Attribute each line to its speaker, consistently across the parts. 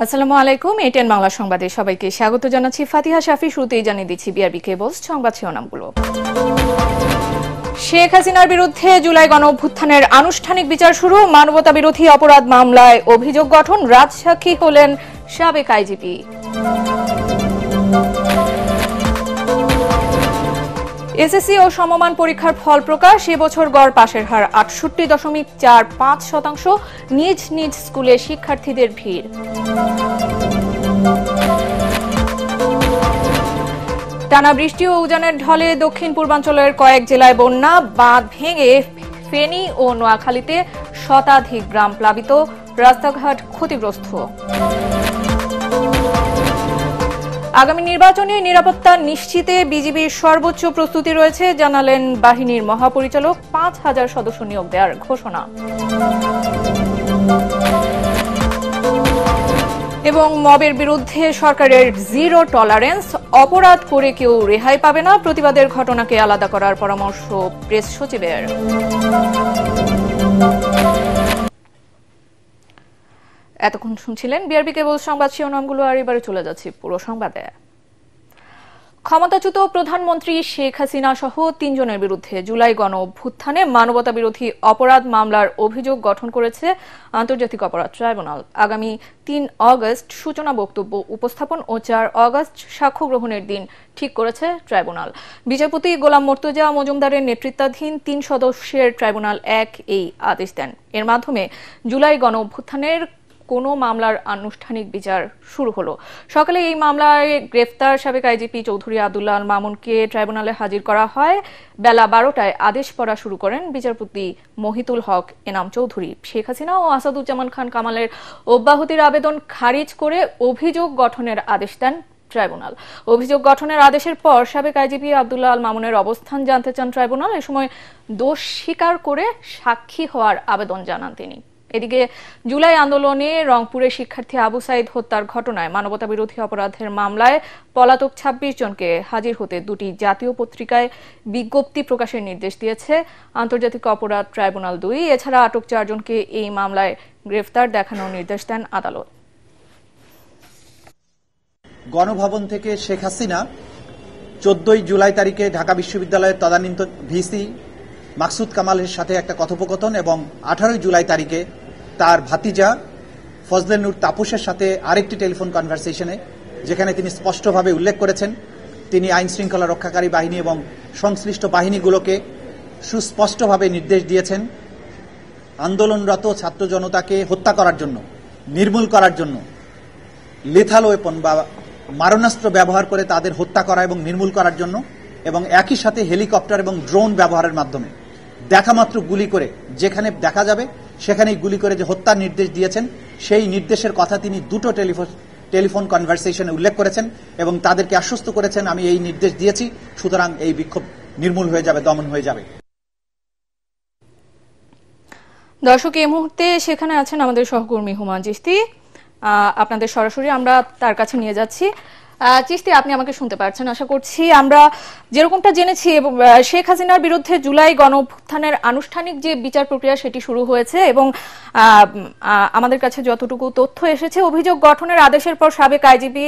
Speaker 1: আসসালামু আলাইকুম, এটিএন বাংলা সংবাদে সবাইকে স্বাগত জানাচ্ছি। ফাতিহা শাফি। শুরুতেই জানিয়ে দিচ্ছি বিআরবি কেবলস সংবাদ শিরোনামগুলো। শেখ হাসিনার বিরুদ্ধে জুলাই গণঅভ্যুত্থানের আনুষ্ঠানিক বিচার শুরু। মানবতা বিরোধী অপরাধ মামলায় অভিযোগ গঠন। রাজসাক্ষী হলেন সাবেক আইজিপি। এসএসসি ও সমমান পরীক্ষার ফল প্রকাশ। এবছর গড় পাশের হার ৬৮.৪৫%। নিজ নিজ স্কুলে শিক্ষার্থীদের ভিড়। টানা বৃষ্টি ও উজানের ঢলে দক্ষিণ পূর্বাঞ্চলের কয়েক জেলায় বন্যা। বাঁধ ভেঙে ফেনী ও নোয়াখালীতে শতাধিক গ্রাম প্লাবিত, রাস্তাঘাট ক্ষতিগ্রস্ত। আগামী নির্বাচনে নিরাপত্তা নিশ্চিতে বিজিবির সর্বোচ্চ প্রস্তুতি রয়েছে, জানালেন বাহিনীর মহাপরিচালক। ৫,০০০ সদস্য নিয়োগ দেওয়ার ঘোষণা। এবং মবের বিরুদ্ধে সরকারের জিরো টলারেন্স। অপরাধ করে কেউ রেহাই পাবে না। প্রতিবাদের ঘটনাকে আলাদা করার পরামর্শ প্রেস সচিবের। এতক্ষণ শুনছিলেন বিআরবি কেবল সংবাদ শিরোনামগুলো, আর এবারে চলে যাচ্ছি পুরো সংবাদে। ক্ষমতাচ্যুত প্রধানমন্ত্রী শেখ হাসিনা সহ ৩ জনের বিরুদ্ধে জুলাই গণ অভ্যুত্থানে মানবতা বিরোধী অপরাধ মামলার অভিযোগ গঠন করেছে আন্তর্জাতিক অপরাধ ট্রাইব্যুনাল। আগামী ৩ অগস্ট সূচনা বক্তব্য উপস্থাপন ও ৪ অগস্ট সাক্ষ্য গ্রহণের দিন ঠিক করেছে ট্রাইব্যুনাল। বিচারপতি গোলাম মর্তুজা মজুমদারের নেতৃত্বাধীন ৩ সদস্যের ট্রাইব্যুনাল এই আদেশ দেন। এর মাধ্যমে জুলাই গণ অভ্যুত্থানের কোনো মামলার আনুষ্ঠানিক বিচার শুরু হলো। সকালে এই মামলায় গ্রেফতার সাবেক আইজিপি চৌধুরী আব্দুল্লাহ আল মামুনকে ট্রাইব্যুনালে হাজির করা হয়। বেলা ১২টায় আদেশ পড়া শুরু করেন বিচারপতি মহিতুল হক এনাম চৌধুরী। শেখ হাসিনা ও আসাদুজ্জামান খান কামালের অব্যাহতির আবেদন খারিজ করে অভিযোগ গঠনের আদেশ দেন ট্রাইব্যুনাল। অভিযোগ গঠনের আদেশের পর সাবেক আইজিপি আব্দুল্লাহ আল মামুনের অবস্থান জানতে চান ট্রাইব্যুনাল। এ সময় দোষ স্বীকার করে সাক্ষী হওয়ার আবেদন জানান তিনি। এদিকে জুলাই আন্দোলনে রংপুরে শিক্ষার্থী আবু সাইদ হত্যার ঘটনায় মানবতা বিরোধী অপরাধের মামলায় পলাতক ২৬ জনকে হাজির হতে দুটি জাতীয় পত্রিকায় বিজ্ঞপ্তি প্রকাশের নির্দেশ দিয়েছে আন্তর্জাতিক অপরাধ ট্রাইব্যুনাল ২। এছাড়া আটক ৪ জনকে এই মামলায় গ্রেফতার দেখানোর নির্দেশ দেন আদালত।
Speaker 2: গণভবন থেকে শেখ হাসিনা ১৪ জুলাই তারিখে ঢাকা বিশ্ববিদ্যালয়ের তদানীন্ত ভিসি মাকসুদ কামালের সাথে একটা কথোপকথন এবং ১৮ জুলাই তারিখে তার ভাতিজা ফজলে নূর তাপসের সাথে আরেকটি টেলিফোন কনভারসেশনে, যেখানে তিনি স্পষ্টভাবে উল্লেখ করেছেন তিনি আইন শৃঙ্খলা রক্ষাকারী বাহিনী এবং সংশ্লিষ্ট বাহিনীগুলোকে সুস্পষ্টভাবে নির্দেশ দিয়েছেন আন্দোলনরত ছাত্র জনতাকে হত্যা করার জন্য, নির্মূল করার জন্য লেথাল ওয়েপন বা মারণাস্ত্র ব্যবহার করে তাদের হত্যা করা এবং নির্মূল করার জন্য, এবং একই সাথে হেলিকপ্টার এবং ড্রোন ব্যবহারের মাধ্যমে দেখামাত্র গুলি করে, যেখানে দেখা যাবে সেখানেই গুলি করে যে হত্যার নির্দেশ দিয়েছেন, সেই নির্দেশের কথা তিনি দুটো টেলিফোন কনভারসেশনে উল্লেখ করেছেন এবং তাদেরকে আশ্বস্ত করেছেন আমি এই নির্দেশ দিয়েছি, সুতরাং এই বিক্ষোভ নির্মূল হয়ে যাবে, দমন হয়ে যাবে।
Speaker 1: দর্শক, এই মুহূর্তে সেখানে আছেন আমাদের সহকর্মী হুমায়ুন চিশতি। আপনাদের সরাসরি আমরা তার কাছে নিয়ে যাচ্ছি। চিশতি, আপনি আমাকে শুনতে পারছেন আশা করছি। আমরা যেরকমটা জেনেছি শেখ হাসিনার বিরুদ্ধে জুলাই গণ অভ্যুত্থানের আনুষ্ঠানিক যে বিচার প্রক্রিয়া সেটি শুরু হয়েছে এবং আমাদের কাছে যতটুকু তথ্য এসেছে, অভিযোগ গঠনের আদেশের পর সাবেক আইজিপি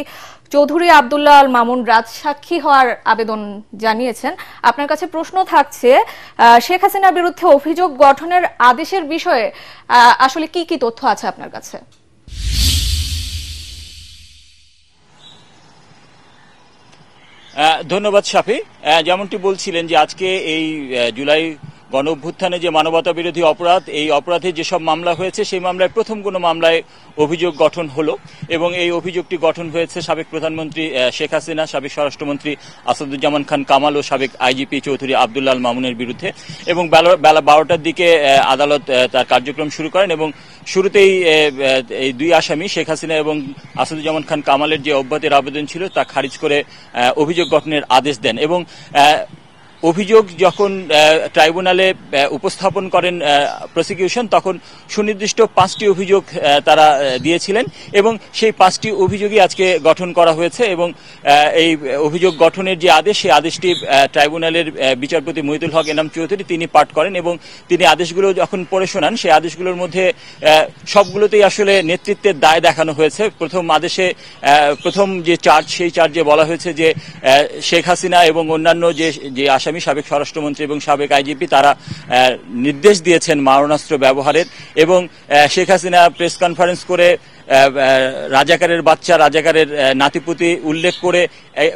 Speaker 1: চৌধুরী আব্দুল্লাহ আল মামুন রাজসাক্ষী হওয়ার আবেদন জানিয়েছেন। আপনার কাছে প্রশ্ন থাকছে, শেখ হাসিনার বিরুদ্ধে অভিযোগ গঠনের আদেশের বিষয়ে আসলে কি কি তথ্য আছে আপনার কাছে?
Speaker 3: ধন্যবাদ শাফি। যেমনটি বলছিলেন যে আজকে এই জুলাই গণ অভ্যুত্থানে যে মানবতা বিরোধী অপরাধ, এই অপরাধে যেসব মামলা হয়েছে সেই মামলায় প্রথম কোনো মামলায় অভিযোগ গঠন হলো এবং এই অভিযোগটি গঠন হয়েছে সাবেক প্রধানমন্ত্রী শেখ হাসিনা, সাবেক স্বরাষ্ট্রমন্ত্রী আসাদুজ্জামান খান কামাল ও সাবেক আইজিপি চৌধুরী আব্দুল্লাহ আল মামুনের বিরুদ্ধে। এবং বেলা ১২টার দিকে আদালত তার কার্যক্রম শুরু করেন এবং শুরুতেই এই দুই আসামি শেখ হাসিনা এবং আসাদুজ্জামান খান কামালের যে অব্যাহতির আবেদন ছিল তা খারিজ করে অভিযোগ গঠনের আদেশ দেন। এবং অভিযোগ যখন ট্রাইব্যুনালে উপস্থাপন করেন প্রসিকিউশন, তখন সুনির্দিষ্ট 5টি অভিযোগ তারা দিয়েছিলেন এবং সেই 5টি অভিযোগই আজকে গঠন করা হয়েছে এবং এই অভিযোগ গঠনের যে আদেশ, সেই আদেশটি ট্রাইব্যুনালের বিচারপতি মহিদুল হক এনাম চৌধুরী তিনি পাঠ করেন এবং তিনি আদেশগুলো যখন পড়ে শোনান, সেই আদেশগুলোর মধ্যে সবগুলোতেই আসলে নেতৃত্বের দায় দেখানো হয়েছে। প্রথম আদেশে প্রথম যে চার্জ, সেই চার্জে বলা হয়েছে যে শেখ হাসিনা এবং অন্যান্য যে আসামি, সাবেক স্বরাষ্ট্রমন্ত্রী এবং সাবেক আইজিপি, তারা নির্দেশ দিয়েছেন মারণাস্ত্র ব্যবহারের এবং শেখ হাসিনা প্রেস কনফারেন্স করে রাজাকারের বাচ্চা, রাজাকারের নাতিপুতি উল্লেখ করে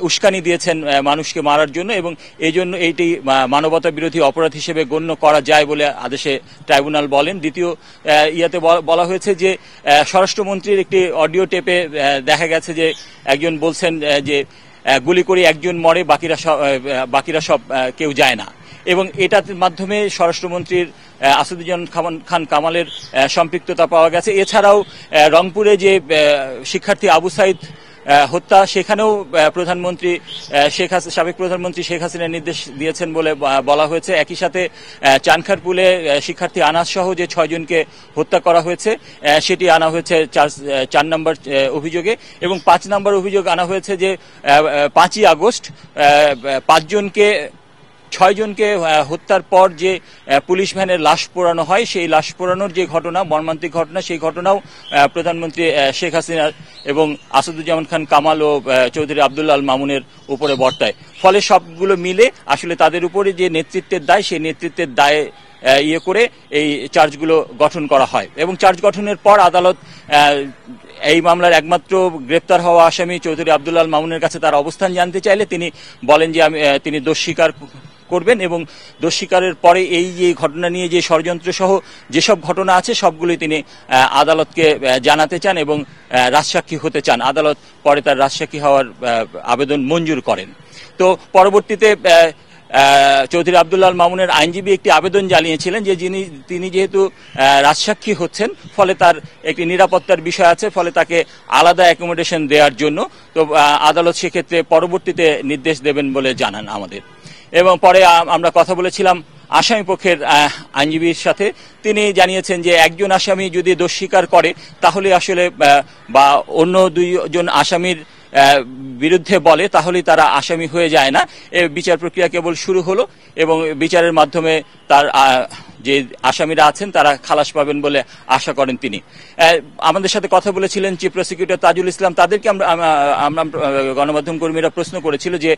Speaker 3: উস্কানি দিয়েছেন মানুষকে মারার জন্য এবং এই জন্য এইটি মানবতা বিরোধী অপরাধ হিসেবে গণ্য করা যায় বলে আদেশে ট্রাইব্যুনাল বলেন। দ্বিতীয় ইয়াতে বলা হয়েছে যে স্বরাষ্ট্রমন্ত্রীর একটি অডিও টেপে দেখা গেছে যে একজন বলছেন যে গুলি করে একজন মরে, বাকিরা সব কেউ যায় না এবং এটার মাধ্যমে স্বরাষ্ট্রমন্ত্রীর আসাদুজ্জামান খান কামালের সম্পৃক্ততা পাওয়া গেছে। এছাড়াও রংপুরে যে শিক্ষার্থী আবু সাইদ হত্যা, সেখানেও সাবেক প্রধানমন্ত্রী শেখ হাসিনা নির্দেশ দিয়েছেন বলে বলা হয়েছে। একই সাথে চানখারপুলে শিক্ষার্থী আনাস সহ যে 6 জনকে হত্যা করা হয়েছে, সেটি আনা হয়েছে 4 নম্বর অভিযোগে এবং 5 নম্বর অভিযোগ আনা হয়েছে যে 5ই আগস্ট 6 জনকে হত্যার পর যে পুলিশ ভ্যানের লাশ পোড়ানো হয়, সেই লাশ পোড়ানোর যে ঘটনা, মর্মান্তিক ঘটনা, সেই ঘটনাও প্রধানমন্ত্রী শেখ হাসিনা এবং আসাদুজ্জামান খান কামাল ও চৌধুরী আব্দুল্লাহ আল মামুনের উপরে বর্তায়। ফলে সবগুলো মিলে আসলে তাদের উপরে যে নেতৃত্বের দায়, সেই নেতৃত্বের দায়ে করে এই চার্জগুলো গঠন করা হয় এবং চার্জ গঠনের পর আদালত এই মামলার একমাত্র গ্রেপ্তার হওয়া আসামি চৌধুরী আব্দুল্লাহ আল মামুনের কাছে তার অবস্থান জানতে চাইলে তিনি বলেন যে তিনি দোষ স্বীকার করবেন এবং দোষ স্বীকারের পরে এই যে ঘটনা নিয়ে যে ষড়যন্ত্র সহ যেসব ঘটনা আছে, সবগুলোই তিনি আদালতকে জানাতে চান এবং রাজসাক্ষী হতে চান। আদালত পরে তার রাজসাক্ষী হওয়ার আবেদন মঞ্জুর করেন। তো পরবর্তীতে চৌধুরী আব্দুল্লাহ আল মামুনের আইনজীবী একটি আবেদন জানিয়েছিলেন যে তিনি যেহেতু রাজসাক্ষী হচ্ছেন, ফলে তার একটি নিরাপত্তার বিষয় আছে, ফলে তাকে আলাদা অ্যাকোমোডেশন দেওয়ার জন্য। তো আদালত সেক্ষেত্রে পরবর্তীতে নির্দেশ দেবেন বলে জানান আমাদের। এবং পরে আমরা কথা বলেছিলাম আসামি পক্ষের আইনজীবীর সাথে। তিনি জানিয়েছেন যে একজন আসামি যদি দোষ স্বীকার করে, তাহলে আসলে বা অন্য 2 জন আসামির বিরুদ্ধে বলে, তাহলেই তারা আসামি হয়ে যায় না। বিচার প্রক্রিয়া কেবল শুরু হলো এবং বিচারের মাধ্যমে তার যে আসামিরা আছেন তারা খালাস পাবেন বলে আশা করেন তিনি। আমাদের সাথে কথা বলেছিলেন চিফ প্রসিকিউটর তাজুল ইসলাম। তাদেরকে আমরা গণমাধ্যম কর্মীরা প্রশ্ন করেছিল যে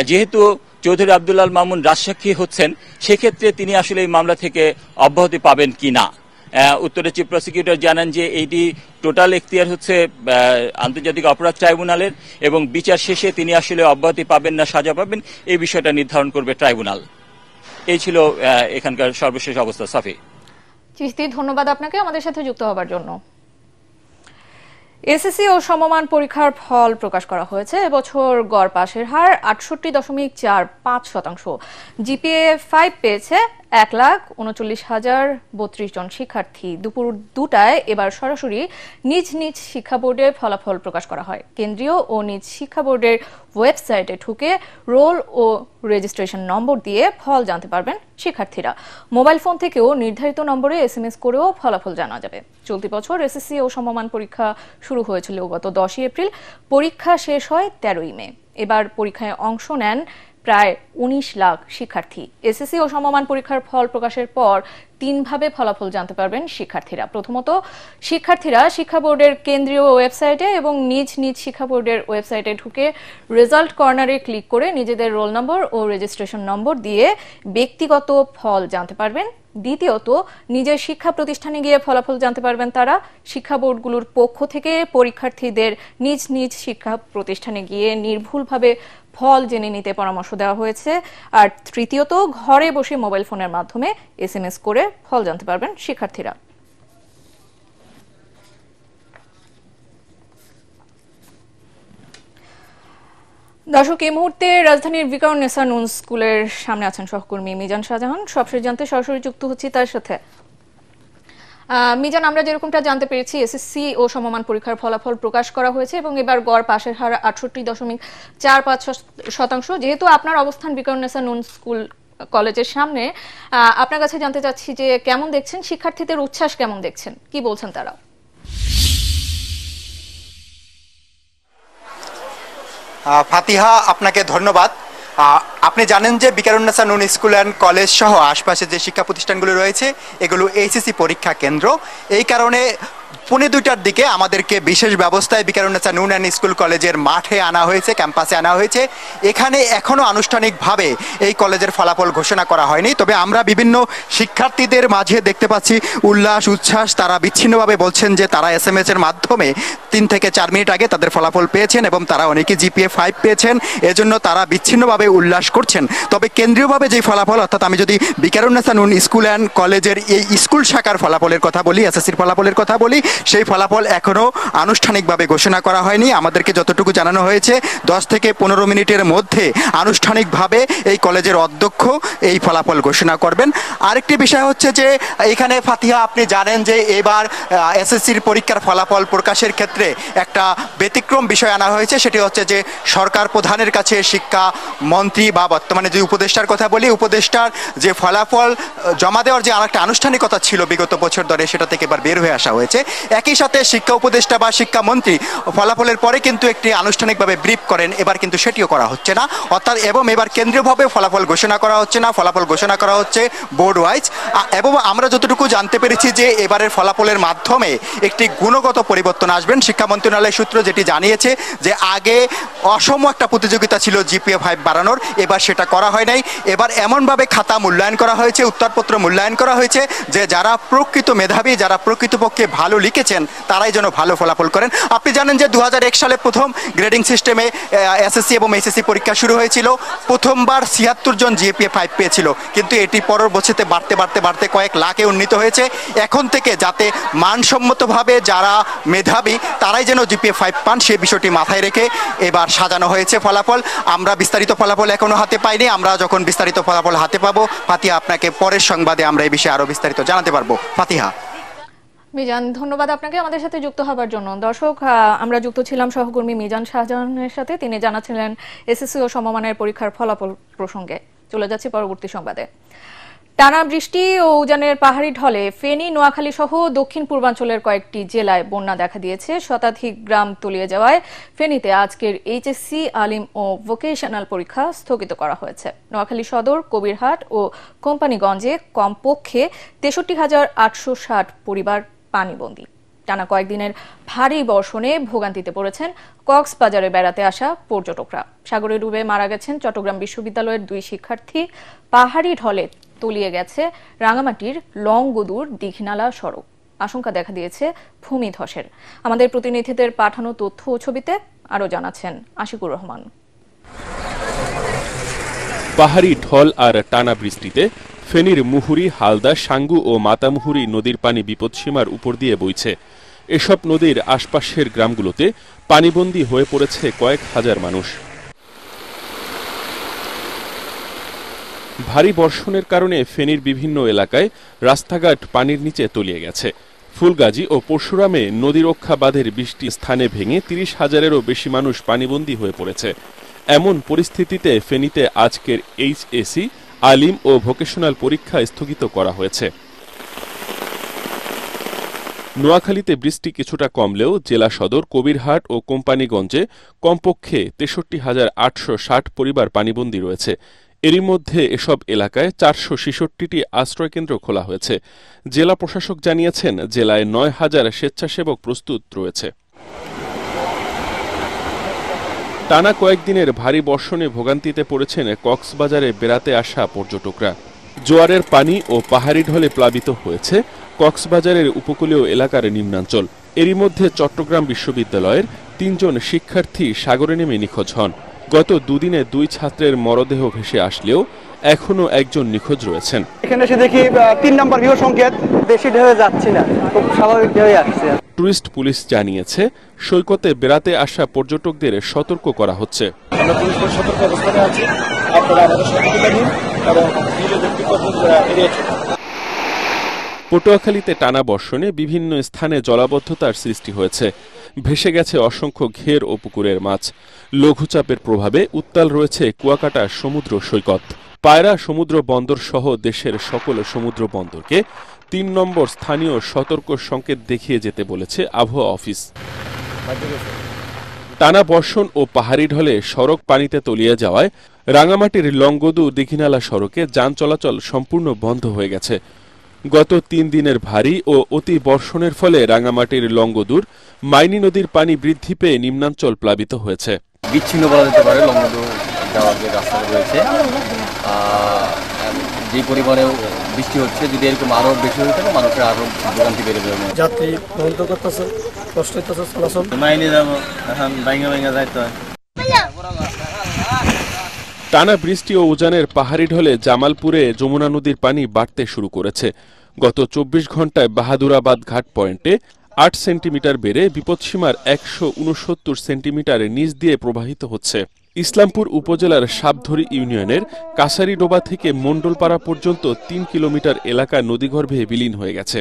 Speaker 3: যেহেতু চৌধুরী আব্দুল্লাহ আল মামুন রাজসাক্ষী হচ্ছেন, সেক্ষেত্রে তিনি আসলে এই মামলা থেকে অব্যাহতি পাবেন কিনা। উত্তরে চিফ প্রসিকিউটর জানান যে এইটি টোটাল এখতিয়ার হচ্ছে আন্তর্জাতিক অপরাধ ট্রাইব্যুনালের এবং বিচার শেষে তিনি আসলে অব্যাহতি পাবেন না সাজা পাবেন, এই বিষয়টা নির্ধারণ করবে ট্রাইব্যুনাল। এই ছিল এখানকার সর্বশেষ অবস্থা। সাফি,
Speaker 1: চিস্তি, ধন্যবাদ আপনাকে আমাদের সাথে যুক্ত হবার জন্য। এসএসসি ও সমমান পরীক্ষার ফল প্রকাশ করা হয়েছে। এবছর গড় পাশের হার 68.45%। জিপিএ 5 পেয়েছে 1,39,032 জন শিক্ষার্থী। দুপুর 2টায় এবার সরাসরি নিজ নিজ শিক্ষা বোর্ডে ফলাফল প্রকাশ করা হয়। কেন্দ্রীয় ও নিজ শিক্ষা বোর্ডের ওয়েবসাইটে ঢুকে রোল ও রেজিস্ট্রেশন নম্বর দিয়ে ফল জানতে পারবেন শিক্ষার্থীরা। মোবাইল ফোন থেকেও নির্ধারিত নম্বরে SMS করেও ফলাফল জানা যাবে। চলতি বছর এসএসসি ও সমমান পরীক্ষা শুরু হয়েছিল গত 10 এপ্রিল। পরীক্ষা শেষ হয় 13 মে। এবার পরীক্ষায় অংশ নেন প্রায় 19 লাখ শিক্ষার্থী। এসএসসি ও সমমান পরীক্ষার ফল প্রকাশের পর 3 ভাবে ফলাফল জানতে পারবেন শিক্ষার্থীরা। প্রথমত, শিক্ষার্থীরা শিক্ষা বোর্ডের কেন্দ্রীয় ওয়েবসাইটে এবং নিজ নিজ শিক্ষা বোর্ডের ওয়েবসাইটে ঢুকে রেজাল্ট কর্নারে ক্লিক করে নিজেদের রোল নম্বর ও রেজিস্ট্রেশন নম্বর দিয়ে ব্যক্তিগত ফল জানতে পারবেন। দ্বিতীয়ত, নিজের শিক্ষা প্রতিষ্ঠানে গিয়ে ফলাফল জানতে পারবেন তারা। শিক্ষা বোর্ডগুলোর পক্ষ থেকে পরীক্ষার্থীদের নিজ নিজ শিক্ষা প্রতিষ্ঠানে গিয়ে নির্ভুলভাবে ফল জেনে নিতে পরামর্শ দেওয়া হয়েছে। আর তৃতীয়ত, ঘরে বসে মোবাইল ফোনের মাধ্যমে SMS করে ফল জানতে পারবেন শিক্ষার্থীরা। দর্শক, এই মুহূর্তে রাজধানীর ভিকারুন্নেসা নুন স্কুলের সামনে আছেন সহকর্মী মিজান শাহজাহান। সবশেষ জানতে সরাসরি যুক্ত হচ্ছি তার সাথে। মিজান, আমরা যেরকমটা জানতে পেরেছি এসএসসি ও সমমান পরীক্ষার ফলাফল প্রকাশ করা হয়েছে এবং এবার গড় পাশের হার 68.45%। যেহেতু আপনার অবস্থান বিকারুন্নেসা নূন স্কুল কলেজের সামনে, আপনার কাছে জানতে চাচ্ছি যে কেমন দেখছেন শিক্ষার্থীদের উচ্ছ্বাস, কেমন দেখছেন, কি বলছেন তারা?
Speaker 4: ফাতিহা, আপনাকে ধন্যবাদ। আপনি জানেন যে বিকারুন্নেসা নূন স্কুল অ্যান্ড কলেজ সহ আশপাশে যে শিক্ষা প্রতিষ্ঠানগুলো রয়েছে এগুলো এইচএসসি পরীক্ষা কেন্দ্র। এই কারণে 2:45 দিকে আমাদেরকে বিশেষ ব্যবস্থায় বিকারুন্নেসা নূন অ্যান্ড স্কুল কলেজের মাঠে আনা হয়েছে, ক্যাম্পাসে আনা হয়েছে। এখানে এখনও আনুষ্ঠানিকভাবে এই কলেজের ফলাফল ঘোষণা করা হয়নি, তবে আমরা বিভিন্ন শিক্ষার্থীদের মাঝে দেখতে পাচ্ছি উল্লাস, উচ্ছ্বাস। তারা বিচ্ছিন্নভাবে বলছেন যে তারা SMS এর মাধ্যমে 3 থেকে 4 মিনিট আগে তাদের ফলাফল পেয়েছেন এবং তারা অনেকে GPA 5 পেয়েছেন, এজন্য তারা বিচ্ছিন্নভাবে উল্লাস করছেন। তবে কেন্দ্রীয়ভাবে যে ফলাফল, অর্থাৎ আমি যদি বিকারুন্নেসা নূন স্কুল অ্যান্ড কলেজের এই স্কুল শাখার ফলাফলের কথা বলি, SSCর ফলাফলের কথা বলি, সেই ফলাফল এখনও আনুষ্ঠানিকভাবে ঘোষণা করা হয়নি। আমাদেরকে যতটুকু জানানো হয়েছে 10 থেকে 15 মিনিটের মধ্যে আনুষ্ঠানিকভাবে এই কলেজের অধ্যক্ষ এই ফলাফল ঘোষণা করবেন। আরেকটি বিষয় হচ্ছে যে এখানে ফাতিহা, আপনি জানেন যে এবার SSCর পরীক্ষার ফলাফল প্রকাশের ক্ষেত্রে একটা ব্যতিক্রম বিষয় আনা হয়েছে। সেটি হচ্ছে যে সরকার প্রধানের কাছে শিক্ষা মন্ত্রী বা বর্তমানে যে উপদেষ্টার কথা বলি, উপদেষ্টার যে ফলাফল জমা দেওয়ার যে আরেকটা আনুষ্ঠানিকতা ছিল বিগত বছর ধরে, সেটা থেকে এবার বের হয়ে আসা হয়েছে। একই সাথে শিক্ষা উপদেষ্টা বা শিক্ষামন্ত্রী ফলাফলের পরে কিন্তু একটি আনুষ্ঠানিকভাবে ব্রিফ করেন, এবার কিন্তু সেটিও করা হচ্ছে না। অর্থাৎ এবং এবার কেন্দ্রীয়ভাবে ফলাফল ঘোষণা করা হচ্ছে না, ফলাফল ঘোষণা করা হচ্ছে বোর্ড ওয়াইজ। এবং আমরা যতটুকু জানতে পেরেছি যে এবারের ফলাফলের মাধ্যমে একটি গুণগত পরিবর্তন আসবেন। শিক্ষা মন্ত্রণালয় সূত্র যেটি জানিয়েছে যে আগে অসম একটা প্রতিযোগিতা ছিল GPA 5 বাড়ানোর, এবার সেটা করা হয় নাই। এবার এমনভাবে খাতা মূল্যায়ন করা হয়েছে, উত্তরপত্র মূল্যায়ন করা হয়েছে যে যারা প্রকৃত মেধাবী, যারা প্রকৃতপক্ষে ভালো লিখেছেন তারাই যেন ভালো ফলাফল করেন। আপনি জানেন যে 2001 সালে প্রথম গ্রেডিং সিস্টেমে SSC এবং SSC পরীক্ষা শুরু হয়েছিল। প্রথমবার 76 জন GPA 5 পেয়েছিল, কিন্তু এটি পরবর্তীতে বাড়তে বাড়তে বাড়তে কয়েক লাখে উন্নীত হয়েছে। এখন থেকে যাতে মানসম্মতভাবে যারা মেধাবী তারাই যেন GPA 5 পান, সে বিষয়টি মাথায় রেখে এবার সাজানো হয়েছে ফলাফল। আমরা বিস্তারিত ফলাফল এখনো হাতে পাইনি, আমরা যখন বিস্তারিত ফলাফল হাতে পাবো ফাতিহা আপনাকে পরের সংবাদে আমরা এই বিষয়ে আরো বিস্তারিত জানাতে পারবো। ফাতিহা।
Speaker 1: মিজান, ধন্যবাদ আপনাকে আমাদের সাথে যুক্ত হবার জন্য। দর্শক, আমরা যুক্ত ছিলাম সহকর্মী মিজান শাহজাহানের সাথে, তিনি জানাচ্ছিলেন SSC ও সমমানের পরীক্ষার ফলাফল প্রসঙ্গে। চলে যাচ্ছি পরবর্তী সংবাদে। টানা বৃষ্টি ও উজানের পাহাড়ি ঢলে ফেনী, নোয়াখালী সহ দক্ষিণ পূর্বাঞ্চলের কয়েকটি জেলায় বন্যা দেখা দিয়েছে। শতাধিক গ্রাম তলিয়ে যাওয়ায় ফেনীতে আজকের HSC, আলিম ও ভোকেশনাল পরীক্ষা স্থগিত করা হয়েছে। নোয়াখালী সদর, কবিরহাট ও কোম্পানিগঞ্জে কমপক্ষে 63,860 পরিবার পানিবন্দী। টানা কয়েকদিনের ভারী বর্ষণে ভোগান্তিতে পড়েছেন কক্সবাজারে বেড়াতে আসা পর্যটকরা। সাগরে ডুবে মারা গেছেন চট্টগ্রাম বিশ্ববিদ্যালয়ের 2 শিক্ষার্থী। পাহাড়ি ঢলে তলিয়ে গেছে রাঙামাটির লংগদুর দীঘিনালা সড়ক। আশঙ্কা দেখা দিয়েছে ভূমিধসের। আমাদের প্রতিনিধিদের পাঠানো তথ্য ও ছবিতে আরো জানাচ্ছেন আশিকুর রহমান।
Speaker 5: পাহাড়ি ঢল আর টানা বৃষ্টিতে ফেনীর মুহুরী, হালদা, সাঙ্গু ও মাতামুহুরী নদীর পানি বিপদসীমার উপর দিয়ে বইছে। এসব নদীর আশপাশের গ্রামগুলোতে পানিবন্দী হয়ে পড়েছে কয়েক হাজার মানুষ। ভারী বর্ষণের কারণে ফেনীর বিভিন্ন এলাকায় রাস্তাঘাট পানির নিচে তলিয়ে গেছে। ফুলগাজী ও পরশুরামে নদীরক্ষা বাঁধের 20টি স্থানে ভেঙে 30,000-এরও বেশি মানুষ পানিবন্দী হয়ে পড়েছে। এমন পরিস্থিতিতে ফেনীতে আজকের HSC, আলিম ও ভোকেশনাল পরীক্ষা স্থগিত করা হয়েছে। নোয়াখালীতে বৃষ্টি কিছুটা কমলেও জেলা সদর, কবিরহাট ও কোম্পানিগঞ্জে কমপক্ষে 63,860 পরিবার পানিবন্দী রয়েছে। এরই মধ্যে এসব এলাকায় 466টি আশ্রয়কেন্দ্র খোলা হয়েছে। জেলা প্রশাসক জানিয়েছেন জেলায় 9,000 স্বেচ্ছাসেবক প্রস্তুত রয়েছে। টানা কয়েকদিনের ভারী বর্ষণে ভোগান্তিতে পড়েছেন কক্সবাজারে বেড়াতে আসা পর্যটকরা। জোয়ারের পানি ও পাহাড়ি ঢলে প্লাবিত হয়েছে কক্সবাজারের উপকূলীয় এলাকার নিম্নাঞ্চল। এরই মধ্যে চট্টগ্রাম বিশ্ববিদ্যালয়ের 3 জন শিক্ষার্থী সাগরে নেমে নিখোঁজ হন। গত দুদিনে 2 ছাত্রের মরদেহ ভেসে আসলেও এখনো একজন নিখোঁজ রয়েছেন।
Speaker 6: এখানে এসে দেখি 3 নম্বর বিপদ সংকেত, বেশি ঢেউ যাচ্ছে না, খুব স্বাভাবিক ঢেউ আসছে।
Speaker 5: টুরিস্ট পুলিশ জানিয়েছে সৈকতে বেড়াতে আসা পর্যটকদের সতর্ক করা হচ্ছে।
Speaker 7: আমরা পুলিশ সতর্ক অবস্থানে আছি, আপনারা আমাদের সতর্কতা নিন এবং নিজেদের বিপদ এড়িয়ে চলুন।
Speaker 5: পটুয়াখালীতে টানা বর্ষণে বিভিন্ন স্থানে জলাবদ্ধতার সৃষ্টি হয়েছে। ভেসে গেছে অসংখ্য ঘের ও পুকুরের মাছ। লঘুচাপের প্রভাবে উত্তাল রয়েছে কুয়াকাটা সমুদ্র সৈকত। পায়রা সমুদ্র বন্দর সহ দেশের সকল সমুদ্র বন্দরকে ৩ নম্বর স্থানীয় সতর্ক সংকেত দেখিয়ে যেতে বলেছে আবহাওয়া অফিস। টানা বর্ষণ ও পাহাড়ি ঢলে সড়ক পানিতে তলিয়ে যাওয়ায় রাঙামাটির লংগদু দীঘিনালা সড়কে যান চলাচল সম্পূর্ণ বন্ধ হয়ে গেছে। গত ৩ দিনের ভারী ও অতি বর্ষণের ফলে রাঙামাটির লংগদুর মাইনী নদীর পানি বৃদ্ধি পেয়ে নিম্নাঞ্চল প্লাবিত হয়েছে।
Speaker 8: বিচ্ছিন্ন বলা যেতে পারে লংগদু যাওয়ার যে রাস্তা রয়েছে, যে পরিমাণে বৃষ্টি হচ্ছে, যদি এরকম আরো বেশি হয়ে থাকে মানুষের আরো ভোগান্তি বেড়ে যাবে।
Speaker 7: যাত্রী বন্ধ করতেছে, কষ্ট হইতেছে চলাচল।
Speaker 8: মাইনে যাবো এখন ভাঙা ভাঙা যাইতে হয়।
Speaker 5: টানা বৃষ্টি ও উজানের পাহাড়ি ঢলে জামালপুরে যমুনা নদীর পানি বাড়তে শুরু করেছে। গত ২৪ ঘণ্টায় বাহাদুরাবাদ ঘাট পয়েন্টে ৮ সেন্টিমিটার বেড়ে বিপদসীমার ১৬৯ সেন্টিমিটার নিচ দিয়ে প্রবাহিত হচ্ছে। ইসলামপুর উপজেলার সাপধরি ইউনিয়নের কাছারিডোবা থেকে মণ্ডলপাড়া পর্যন্ত ৩ কিলোমিটার এলাকা নদীগর্ভে বিলীন হয়ে গেছে।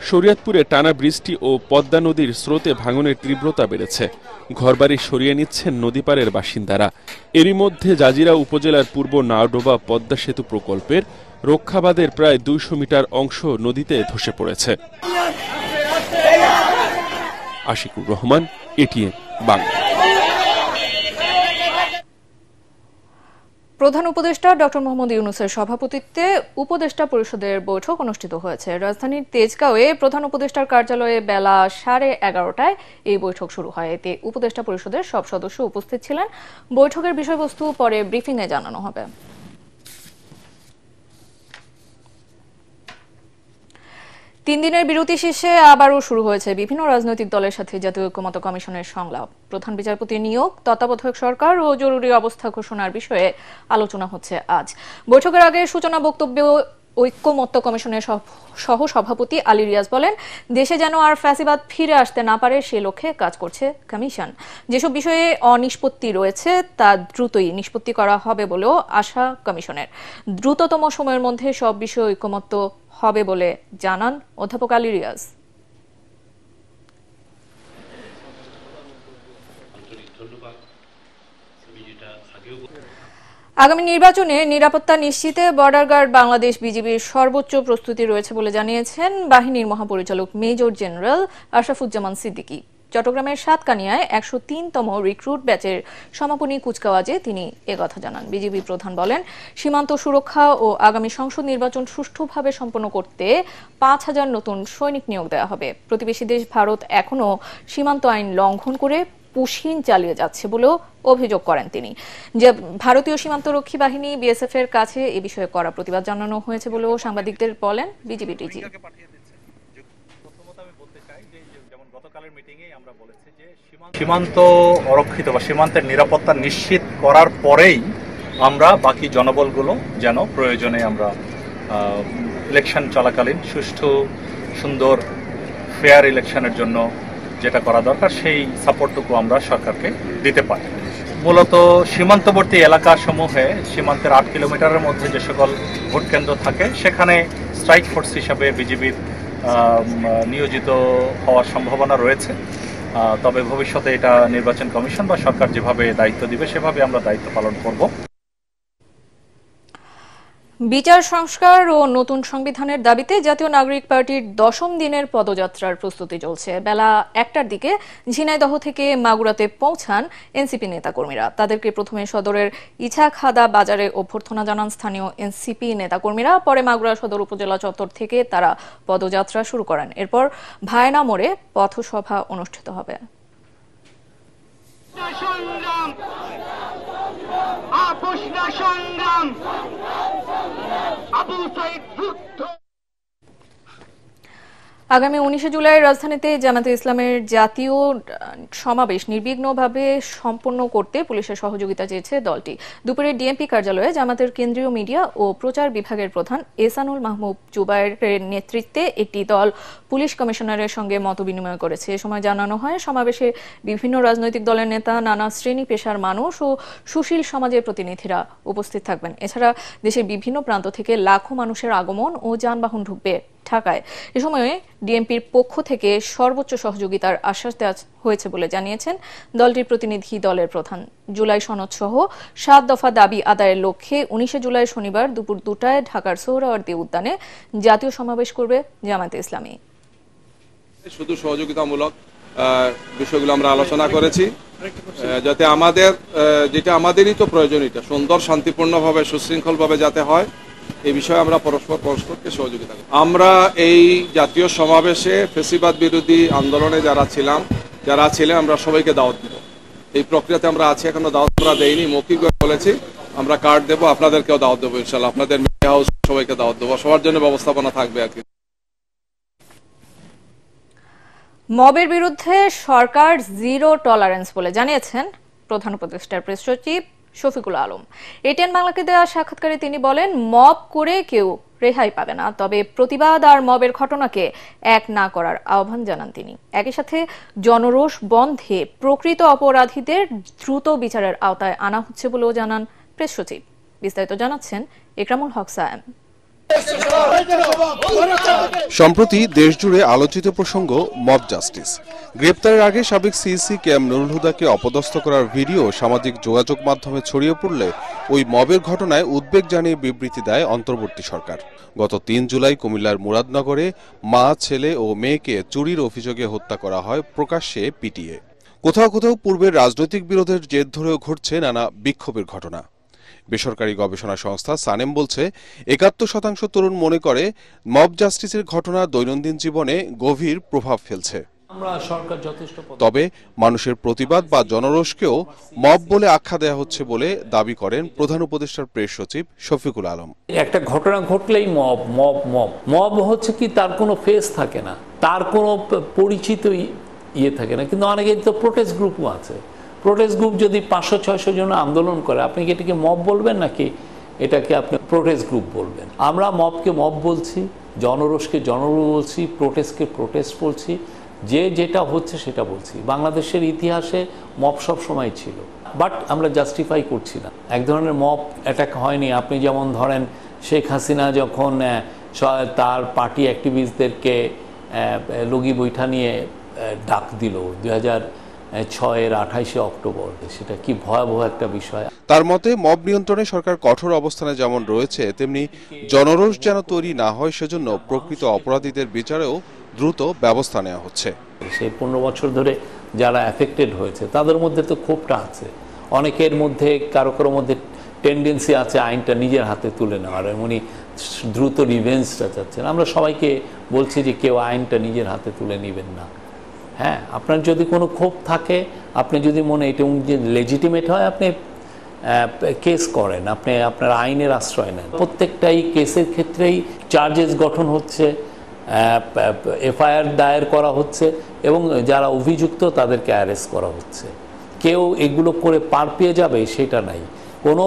Speaker 5: শরীয়তপুরে টানা বৃষ্টি ও পদ্মা নদীর স্রোতে ভাঙনের তীব্রতা বেড়েছে। ঘরবাড়ি সরিয়ে নিচ্ছেন নদীপাড়ের বাসিন্দারা। এরই মধ্যে জাজিরা উপজেলার পূর্ব নাওডোবা পদ্মা সেতু প্রকল্পের রক্ষাবাদের প্রায় ২০০ মিটার অংশ নদীতে ধসে পড়েছে। আশিকুর রহমান, এটিএন বাংলা।
Speaker 1: প্রধান উপদেষ্টা ডক্টর মোহাম্মদ ইউনূসের সভাপতিত্বে উপদেষ্টা পরিষদের বৈঠক অনুষ্ঠিত হয়েছে। রাজধানীর তেজগাঁওয়ে প্রধান উপদেষ্টার কার্যালয়ে বেলা 11:30টায় এই বৈঠক শুরু হয়। এতে উপদেষ্টা পরিষদের সব সদস্য উপস্থিত ছিলেন। বৈঠকের বিষয়বস্তু পরে ব্রিফিংয়ে জানানো হবে। ৩ দিনের বিরতি শেষে আবারও শুরু হয়েছে বিভিন্ন রাজনৈতিক দলের সাথে জাতীয় ঐক্যমত্য কমিশনের সংলাপ। প্রধান বিচারপতির নিয়োগ, তত্ত্বাবধায়ক সরকার ও জরুরি অবস্থা ঘোষণার বিষয়ে আলোচনা হচ্ছে আজ। বৈঠকের আগে সূচনা বক্তব্যে ঐক্যমত্য কমিশনের সহ সভাপতি আলী রিয়াজ বলেন, দেশে যেন আর ফ্যাসিবাদ ফিরে আসতে না পারে সে লক্ষ্যে কাজ করছে কমিশন। যেসব বিষয়ে অনিষ্পত্তি রয়েছে তা দ্রুতই নিষ্পত্তি করা হবে বলেও আশা কমিশনের। দ্রুততম সময়ের মধ্যে সব বিষয়ে ঐক্যমত্য হবে বলে জানান অধ্যাপক আলী রিয়াজ। আগামী নির্বাচনে নিরাপত্তা নিশ্চিতে বর্ডার গার্ড বাংলাদেশ বিজিবির সর্বোচ্চ প্রস্তুতি রয়েছে বলে জানিয়েছেন বাহিনীর মহাপরিচালক মেজর জেনারেল আশরাফুজ্জামান সিদ্দিকী। চট্টগ্রামের সাতকানিয়ায় ১০৩তম রিক্রুট ব্যাচের সমাপনী কুচকাওয়াজে তিনি একথা জানান। বিজিবি প্রধান বলেন, সীমান্ত সুরক্ষা ও আগামী সংসদ নির্বাচন সুষ্ঠুভাবে সম্পন্ন করতে ৫,০০০ নতুন সৈনিক নিয়োগ দেওয়া হবে। প্রতিবেশী দেশ ভারত এখনও সীমান্ত আইন লঙ্ঘন করে পুশিন চালিয়ে যাচ্ছে বলেও অভিযোগ করেন তিনি। যে ভারতীয় সীমান্তরক্ষী বাহিনী বিএসএফ এর কাছে এ বিষয়ে কড়া প্রতিবাদ জানানো হয়েছে বলেও সাংবাদিকদের বলেন বিজিবি ডিজি।
Speaker 9: সীমান্ত অরক্ষিত বা সীমান্তের নিরাপত্তা নিশ্চিত করার পরেই আমরা বাকি জনবলগুলো যেন প্রয়োজনে আমরা ইলেকশন চলাকালীন সুষ্ঠু সুন্দর ফেয়ার ইলেকশনের জন্য যেটা করা দরকার সেই সাপোর্টটুকু আমরা সরকারকে দিতে পারি। মূলত সীমান্তবর্তী এলাকাসমূহে সীমান্তের ৮ কিলোমিটারের মধ্যে যে সকল ভোট কেন্দ্র থাকে সেখানে স্ট্রাইক ফোর্স হিসাবে বিজিবির নিয়োজিত হওয়ার সম্ভাবনা রয়েছে। তবে ভবিষ্যতে এটা নির্বাচন কমিশন বা সরকার যেভাবে দায়িত্ব দিবে সেভাবে আমরা দায়িত্ব পালন করব।
Speaker 1: বিচার সংস্কার ও নতুন সংবিধানের দাবিতে জাতীয় নাগরিক পার্টির ১০ম দিনের পদযাত্রার প্রস্তুতি চলছে। বেলা ১টার দিকে ঝিনাইদহ থেকে মাগুরাতে পৌঁছান এনসিপি নেতাকর্মীরা। তাদেরকে প্রথমে সদরের ইছাখাদা বাজারে অভ্যর্থনা জানান স্থানীয় এনসিপি নেতাকর্মীরা। পরে মাগুরা সদর উপজেলা চত্বর থেকে তারা পদযাত্রা শুরু করেন। এরপর ভায়না মোড়ে পথসভা অনুষ্ঠিত হবে। আগামী 19 জুলাই রাজধানীতে জামায়াতে ইসলামের জাতীয় সমাবেশ নির্বিঘ্নভাবে সম্পন্ন করতে পুলিশের সহযোগিতা চেয়েছে দলটি। দুপুরে ডিএমপি কার্যালয়ে জামায়াতের কেন্দ্রীয় মিডিয়া ও প্রচার বিভাগের প্রধান এহসানুল মাহমুদ জুবায়েরের নেতৃত্বে একটি দল পুলিশ কমিশনারের সঙ্গে মতবিনিময় করেছে। এ সময় জানানো হয়, সমাবেশে বিভিন্ন রাজনৈতিক দলের নেতা, নানা শ্রেণী পেশার মানুষ ও সুশীল সমাজের প্রতিনিধিরা উপস্থিত থাকবেন। এছাড়া দেশের বিভিন্ন প্রান্ত থেকে লাখো মানুষের আগমন ও যানবাহন ঢুকবে ঢাকায়। এ সময়ে ডিএমপির পক্ষ থেকে সর্বোচ্চ সহযোগিতার আশ্বাস দেওয়া হয়েছে বলে জানিয়েছেন দলটির প্রতিনিধি দলের প্রধান। জুলাই সনদ সহ 7 দফা দাবি আদায়ের লক্ষ্যে 19 জুলাই শনিবার দুপুর 2টায় ঢাকার সোহরাওয়ার্দী উদ্যানে জাতীয় সমাবেশ করবে জামায়াতে ইসলামী।
Speaker 10: শুধু সহযোগিতামূলক বিষয়গুলো আমরা আলোচনা করেছি, যাতে আমাদের যেটা আমাদেরই তো প্রয়োজন, এটা সুন্দর শান্তিপূর্ণভাবে সুশৃঙ্খলভাবে যাতে হয়, এই বিষয়ে আমরা পরস্পরকে সহযোগিতা করি। আমরা এই জাতীয় সমাবেশে ফ্যাসিবাদ বিরোধী আন্দোলনে যারা ছিলেন আমরা সবাইকে দাওয়াত দেব। এই প্রক্রিয়াতে আমরা আছি, এখনো দাওয়াত আমরা দেইনি, মৌখিকভাবে বলেছি আমরা কার্ড দেবো, আপনাদেরকেও দাওয়াত দেবো ইনশাআল্লাহ। আপনাদের মিডিয়া হাউস সবাইকে দাওয়াত দেবো, সবার জন্য ব্যবস্থাপনা থাকবে আর কি।
Speaker 1: মবের বিরুদ্ধে সরকার জিরো টলারেন্স বলে জানিয়েছেন প্রধান উপদেষ্টার প্রেস সচিব শফিকুল আলম। এটিএন বাংলাকে দেওয়া সাক্ষাৎকারে তিনি বলেন, মব করে কেউ রেহাই পাবে না, তবে প্রতিবাদ আর মবের ঘটনাকে এক না করার আহ্বান জানান তিনি। একই সাথে জনরোষ বন্ধে প্রকৃত অপরাধীদের দ্রুত বিচারের আওতায় আনা হচ্ছে বলেও জানান প্রেস সচিব। বিস্তারিত জানাচ্ছেন ইকরামুল হক সায়েম।
Speaker 11: সম্প্রতি দেশজুড়ে আলোচিত প্রসঙ্গ মব জাস্টিস। গ্রেপ্তারের আগে সাবেক সিইসি কেএম নুরুল হুদাকে অপদস্থ করার ভিডিও সামাজিক যোগাযোগ মাধ্যমে ছড়িয়ে পড়লে ওই মবের ঘটনায় উদ্বেগ জানিয়ে বিবৃতি দেয় অন্তর্বর্তী সরকার। গত 3 জুলাই কুমিল্লার মুরাদনগরে মা, ছেলে ও মেয়েকে চুরির অভিযোগে হত্যা করা হয় প্রকাশ্যে পিটিয়ে। কোথাও কোথাও পূর্বের রাজনৈতিক বিরোধের জের ধরেও ঘটছে নানা বিক্ষোভের ঘটনা। বেসরকারি গবেষণা সংস্থা সানেম বলছে, 71% তরুণ মনে করে মব জাস্টিসের ঘটনা দৈনন্দিন জীবনে গভীর প্রভাব ফেলছে। তবে মানুষের প্রতিবাদ বা জনরোষকেও মব বলে আখ্যা দেওয়া হচ্ছে বলে দাবি করেন প্রধান উপদেষ্টার প্রেস সচিব শফিকুল আলম।
Speaker 12: একটা ঘটনা ঘটলেই মব মব মব মব হচ্ছে কি, তার কোনো ফেস থাকে না, তার কোনো পরিচিত ইয়ে থাকে না। কিন্তু অনেকে তো প্রোটেস্ট গ্রুপও আছে। প্রোটেস্ট গ্রুপ যদি 500-600 জন আন্দোলন করে, আপনি কি এটাকে মব বলবেন নাকি এটাকে আপনি প্রোটেস্ট গ্রুপ বলবেন? আমরা মবকে মব বলছি, জনরোষকে জনরোষ বলছি, প্রোটেস্টকে প্রোটেস্ট বলছি, যে যেটা হচ্ছে সেটা বলছি। বাংলাদেশের ইতিহাসে মব সব সময় ছিল, বাট আমরা জাস্টিফাই করছি না। এক ধরনের মব অ্যাটাক হয়নি। আপনি যেমন ধরেন শেখ হাসিনা যখন তার পার্টি অ্যাক্টিভিস্টদেরকে লগি বৈঠা নিয়ে ডাক দিল 2006-এর 28শে অক্টোবর, সেটা কি ভয়াবহ একটা বিষয়।
Speaker 11: তার মতে মব নিয়ন্ত্রণে সরকার কঠোর অবস্থানে যেমন রয়েছে, তেমনি জনরোষ যেন তৈরি না হয় সেজন্য প্রকৃত অপরাধীদের বিচারেও দ্রুত ব্যবস্থা নেওয়া হচ্ছে।
Speaker 12: সেই 15 বছর ধরে যারা এফেক্টেড হয়েছে তাদের মধ্যে তো ক্ষোভটা আছে। অনেকের মধ্যে কারো মধ্যে টেন্ডেন্সি আছে আইনটা নিজের হাতে তুলে নেওয়ার, এমনি দ্রুত রিভেঞ্জটা চাচ্ছেন। আমরা সবাইকে বলছি যে কেউ আইনটা নিজের হাতে তুলে নেবেন না। হ্যাঁ, আপনার যদি কোনো ক্ষোভ থাকে, আপনি যদি মনে এটা লেজিটিমেট হয়, আপনি কেস করেন, আপনি আপনার আইনের আশ্রয় নেন। প্রত্যেকটাই কেসের ক্ষেত্রেই চার্জেস গঠন হচ্ছে, এফআইআর দায়ের করা হচ্ছে এবং যারা অভিযুক্ত তাদেরকে অ্যারেস্ট করা হচ্ছে। কেউ এগুলো করে পার পেয়ে যাবে সেটা নাই। কোনো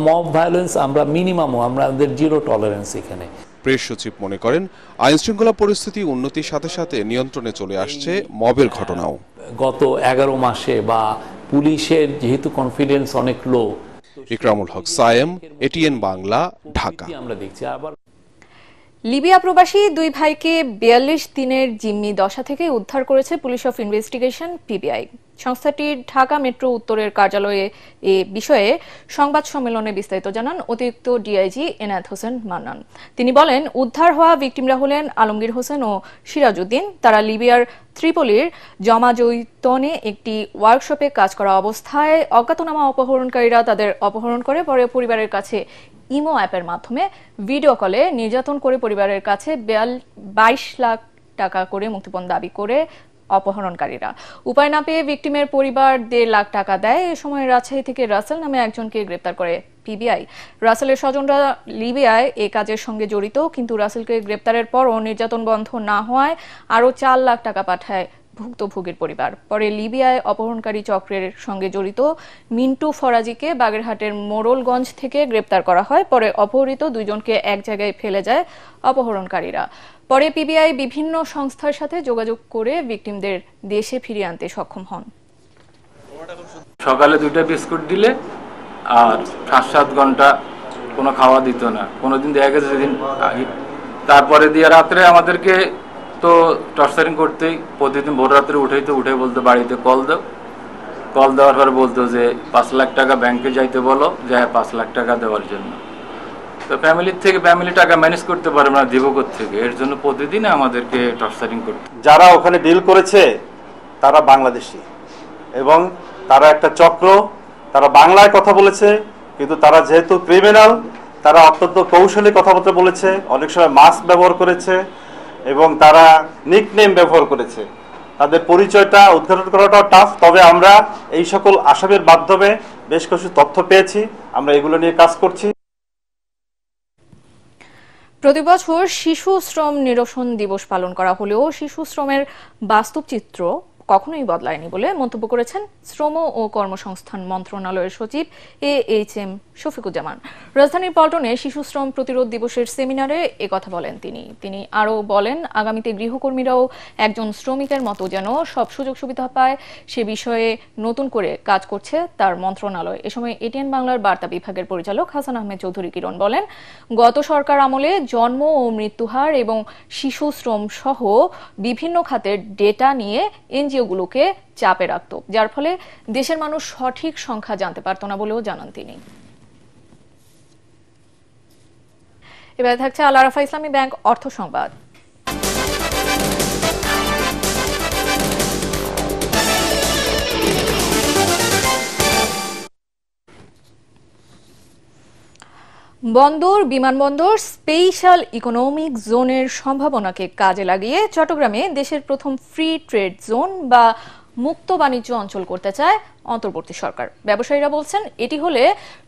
Speaker 12: মব ভায়োলেন্স আমরা মিনিমাম, আমাদের জিরো টলারেন্স এখানে।
Speaker 11: প্রেস সচিব মনে করেন, আইন শৃঙ্খলা পরিস্থিতি উন্নতির সাথে সাথে নিয়ন্ত্রণে চলে আসছে মবের ঘটনাও।
Speaker 12: গত 11 মাসে বা পুলিশের যেহেতু কনফিডেন্স অনেক লো।
Speaker 11: ইকরামুল হক সায়েম, এটিএন বাংলা, ঢাকা।
Speaker 12: আমরা দেখছি আবার
Speaker 1: লিবিয়া প্রবাসী 2 ভাইকে 42 দিনের জিম্মি দশা থেকে উদ্ধার করেছে পুলিশ অফ ইনভেস্টিগেশন পিবিআই। সংস্থাটির ঢাকা মেট্রো উত্তরের কার্যালয়ে এ বিষয়ে সংবাদ সম্মেলনে বিস্তারিত জানান অতিরিক্ত ডিআইজি এনায়েত হোসেন মান্নান। তিনি বলেন, উদ্ধার হওয়া ভিকটিমরা হলেন আলমগীর হোসেন ও সিরাজউদ্দিন। তারা লিবিয়ার ত্রিপলির জমাজৈতনে একটি ওয়ার্কশপে কাজ করা অবস্থায় অজ্ঞাতনামা অপহরণকারীরা তাদের অপহরণ করে পরে পরিবারের কাছে ইমো অ্যাপের মাধ্যমে ভিডিও কলে নির্যাতন করে পরিবারের কাছে 22 লাখ টাকা করে মুক্তিপণ দাবি করে অপহরণকারীরা। উপায় না পেয়ে ভিকটিমের পরিবার 1.5 লাখ টাকা দেয়। এ সময় রাজশাহী থেকে রাসেল নামে একজনকে গ্রেপ্তার করে পিবিআই। রাসেলের স্বজনরা লিবিয়ায় এ কাজের সঙ্গে জড়িত, কিন্তু রাসেলকে গ্রেপ্তারের পরও নির্যাতন বন্ধ না হওয়ায় আরও 4 লাখ টাকা পাঠায় ভুক্তভোগীর পরিবার। পরে লিবিয়ায় অপহরণকারী চক্রের সঙ্গে জড়িত মিন্টু ফরাজিকে বাগেরহাটের মোড়লগঞ্জ থেকে গ্রেপ্তার করা হয়। পরে অপহৃত 2 জনকে এক জায়গায় ফেলে যায় অপহরণকারীরা। পরে পিবিআই বিভিন্ন সংস্থার সাথে যোগাযোগ করে ভিকটিমদের দেশে ফিরিয়ে আনতে সক্ষম হন।
Speaker 13: সকালে 2টা বিস্কুট দিলে আর 7 ঘন্টা কোনো খাওয়া দিত না। কোনোদিন দেখা গেছে সেদিন, তারপরে দিয়ে রাত্রে আমাদেরকে তো টর্চারিং করতেই, প্রতিদিন ভোর রাত্রে উঠে বলতো বাড়িতে কল দাও। কল দেওয়ার পরে বলতো যে 5 লাখ টাকা ব্যাংকে যাইতে বলো, যে 5 লাখ টাকা দেওয়ার জন্য। তো ফ্যামিলি টাকা ম্যানেজ করতে পারে না, দিব থেকে, এর জন্য প্রতিদিন আমাদেরকে টর্চারিং করতে।
Speaker 14: যারা ওখানে ডিল করেছে তারা বাংলাদেশি এবং তারা একটা চক্র, তারা বাংলায় কথা বলেছে, কিন্তু তারা যেহেতু ক্রিমিনাল, তারা অত্যন্ত কৌশলী কথাবার্তা বলেছে, অনেক সময় মাস্ক ব্যবহার করেছে এবং তারা নিকনেম ব্যবহার করেছে। তাদের পরিচয়টা উদ্ঘাটন করাটাও টাফ, তবে আমরা এই সকল আসামির মাধ্যমে বেশ কিছু তথ্য পেয়েছি, আমরা এগুলো নিয়ে কাজ করছি।
Speaker 1: প্রতি বছর শিশু শ্রম নিরসন দিবস পালন করা হলেও শিশু শ্রমের বাস্তব চিত্র কখনোই বদলায়নি বলে মন্তব্য করেছেন শ্রম ও কর্মসংস্থান মন্ত্রণালয়ের সচিব AHM শফিকুজ্জামান। রাজধানীর পল্টনে শিশু শ্রম প্রতিরোধ দিবসের সেমিনারে একথা বলেন তিনি আরও বলেন, আগামীতে গৃহকর্মীরাও একজন শ্রমিকের মতো যেন সব সুযোগ সুবিধা পায় সে বিষয়ে নতুন করে কাজ করছে তার মন্ত্রণালয়। এ সময় এটিএন বাংলার বার্তা বিভাগের পরিচালক হাসান আহমেদ চৌধুরী কিরণ বলেন, গত সরকার আমলে জন্ম ও মৃত্যুহার এবং শিশু শ্রম সহ বিভিন্ন খাতের ডেটা নিয়ে এনজিওগুলোকে চাপে রাখত, যার ফলে দেশের মানুষ সঠিক সংখ্যা জানতে পারত না বলেও জানান তিনি। এবার থাকছে আল আরাফা ইসলামী ব্যাংক অর্থ সংবাদ। বন্দর, বিমানবন্দর, স্পেশাল ইকোনমিক জোনের সম্ভাবনাকে কাজে লাগিয়ে চট্টগ্রামে দেশের প্রথম ফ্রি ট্রেড জোন বা মুক্ত বাণিজ্য অঞ্চল করতে চায় অন্তর্বর্তী সরকার। ব্যবসায়ীরা বলছেন, এটি হলে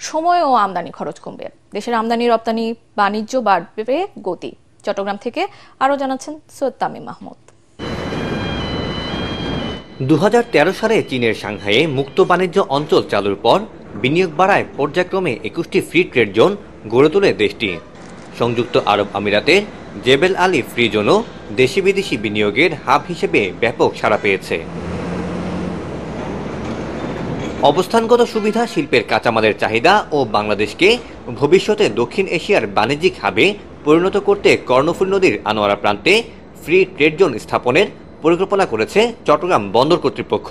Speaker 1: সময় ও আমদানি খরচ কমবে, দেশের আমদানি রপ্তানি বাণিজ্য বাড়বে গতি। চট্টগ্রাম থেকে আরও জানাচ্ছেন সৈয়দ তামিম মাহমুদ।
Speaker 15: 2013 সালে চীনের সাংহাইয়ে মুক্ত বাণিজ্য অঞ্চল চালুর পর বিনিয়োগ বাড়ায় পর্যায়ক্রমে 21টি ফ্রি ট্রেড জোন গড়ে তোলে দেশটি। সংযুক্ত আরব আমিরাতের জেবেল আলী ফ্রি জোনও দেশি বিদেশি বিনিয়োগের হাব হিসেবে ব্যাপক সাড়া পেয়েছে। অবস্থানগত সুবিধা, শিল্পের কাঁচামালের চাহিদা ও বাংলাদেশকে ভবিষ্যতে দক্ষিণ এশিয়ার বাণিজ্যিক হাবে পরিণত করতে কর্ণফুলী নদীর আনোয়ারা প্রান্তে ফ্রি ট্রেড জোন স্থাপনের পরিকল্পনা করেছে চট্টগ্রাম বন্দর কর্তৃপক্ষ।